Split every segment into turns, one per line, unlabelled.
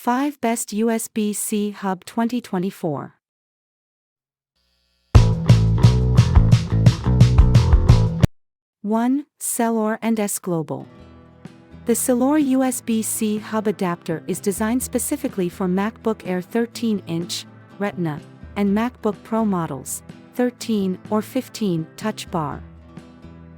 5 Best USB-C Hub 2024. 1. Selore&S-Global. The Selore USB-C hub adapter is designed specifically for MacBook Air 13-inch, Retina, and MacBook Pro models, 13 or 15 Touch Bar.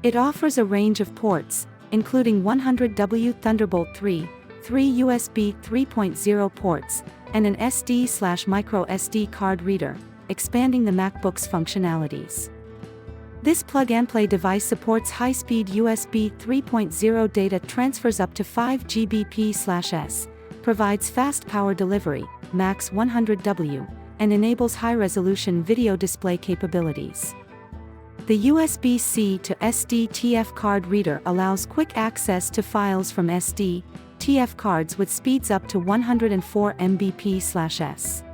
It offers a range of ports, including 100W Thunderbolt 3, 3 USB 3.0 ports, and an SD/micro SD card reader, expanding the MacBook's functionalities. This plug-and-play device supports high-speed USB 3.0 data transfers up to 5 Gbps, provides fast power delivery, max 100W, and enables high-resolution video display capabilities. The USB-C to SD/TF card reader allows quick access to files from SD/TF cards with speeds up to 104 Mbps/s.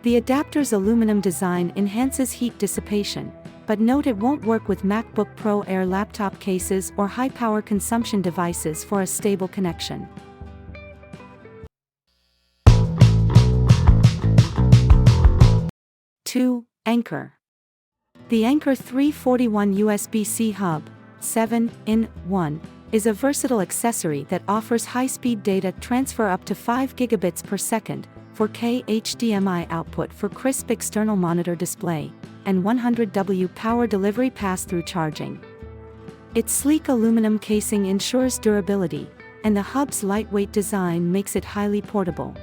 The adapter's aluminum design enhances heat dissipation, but note it won't work with MacBook Pro Air laptop cases or high-power consumption devices for a stable connection. 2. Anker. The Anker 341 USB-C Hub, 7-in-1, is a versatile accessory that offers high-speed data transfer up to 5 gigabits per second, 4K HDMI output for crisp external monitor display, and 100W power delivery pass-through charging. Its sleek aluminum casing ensures durability, and the hub's lightweight design makes it highly portable.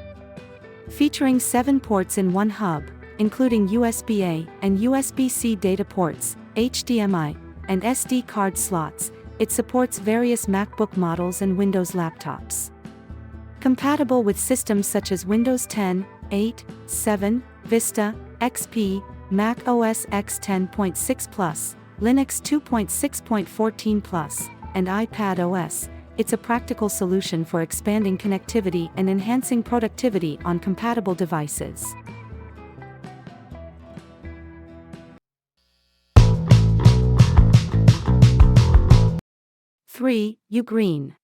Featuring 7 ports in one hub, including USB-A and USB-C data ports, HDMI, and SD card slots, it supports various MacBook models and Windows laptops. Compatible with systems such as Windows 10, 8, 7, Vista, XP, Mac OS X 10.6+, Linux 2.6.14+, and iPad OS, it's a practical solution for expanding connectivity and enhancing productivity on compatible devices. 3. UGREEN.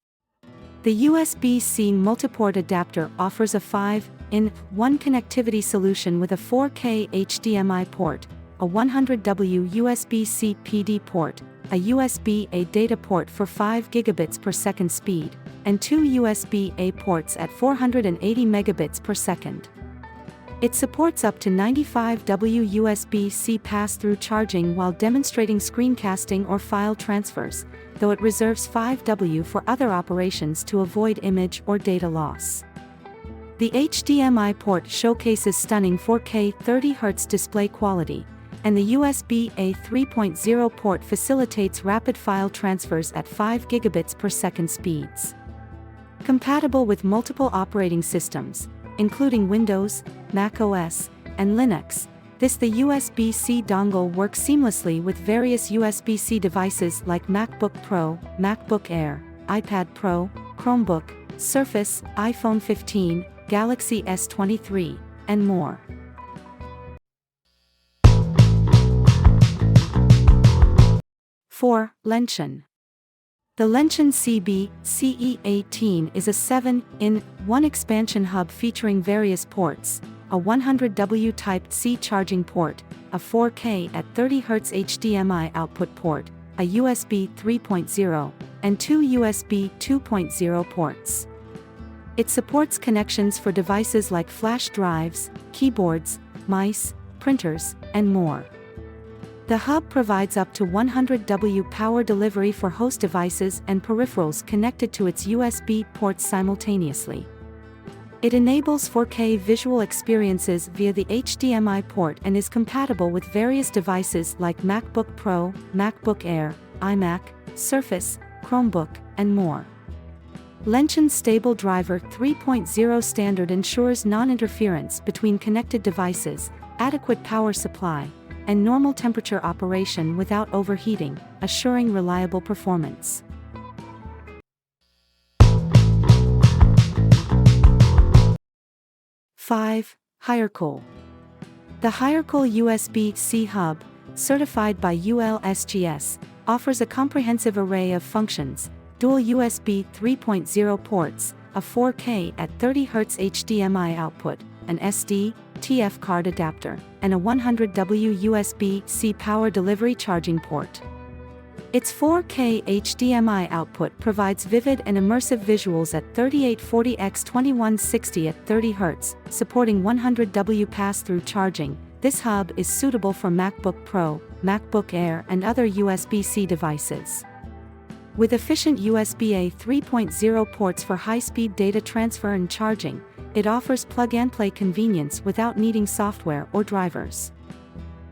The USB-C multiport adapter offers a 5-in-1 connectivity solution with a 4K HDMI port, a 100W USB-C PD port, a USB-A data port for 5 gigabits per second speed, and 2 USB-A ports at 480 megabits per second. It supports up to 95W USB-C pass-through charging while demonstrating screencasting or file transfers, though it reserves 5W for other operations to avoid image or data loss. The HDMI port showcases stunning 4K 30Hz display quality, and the USB-A 3.0 port facilitates rapid file transfers at 5 gigabits per second speeds. Compatible with multiple operating systems, including Windows, Mac OS, and Linux, the USB-C dongle works seamlessly with various USB-C devices like MacBook Pro, MacBook Air, iPad Pro, Chromebook, Surface, iPhone 15, Galaxy S23, and more. 4. LENTION. The LENTION CE18 is a 7-in-1 expansion hub featuring various ports, a 100W Type-C charging port, a 4K at 30Hz HDMI output port, a USB 3.0, and 2 USB 2.0 ports. It supports connections for devices like flash drives, keyboards, mice, printers, and more. The hub provides up to 100W power delivery for host devices and peripherals connected to its USB ports simultaneously. It enables 4K visual experiences via the HDMI port and is compatible with various devices like MacBook Pro, MacBook Air, iMac, Surface, Chromebook, and more. LENTION's stable driver 3.0 standard ensures non-interference between connected devices, adequate power supply, and normal temperature operation without overheating, assuring reliable performance. 5. Hiearcool. The Hiearcool USB-C hub, certified by ULSGS, offers a comprehensive array of functions, dual USB 3.0 ports, a 4K at 30 Hz HDMI output, an SD/TF card adapter, and a 100W USB-C power delivery charging port. Its 4K HDMI output provides vivid and immersive visuals at 3840x2160 at 30 Hz, supporting 100W pass-through charging. This hub is suitable for MacBook Pro, MacBook Air, and other USB-C devices. With efficient USB-A 3.0 ports for high-speed data transfer and charging, it offers plug-and-play convenience without needing software or drivers.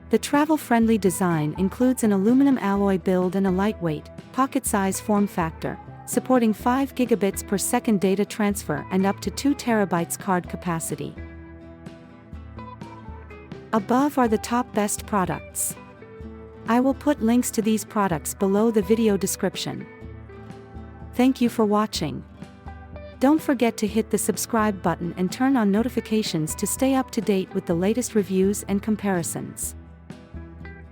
The travel-friendly design includes an aluminum alloy build and a lightweight, pocket-size form factor, supporting 5 gigabits per second data transfer and up to 2 terabytes card capacity. Above are the top best products. I will put links to these products below the video description. Thank you for watching. Don't forget to hit the subscribe button and turn on notifications to stay up to date with the latest reviews and comparisons.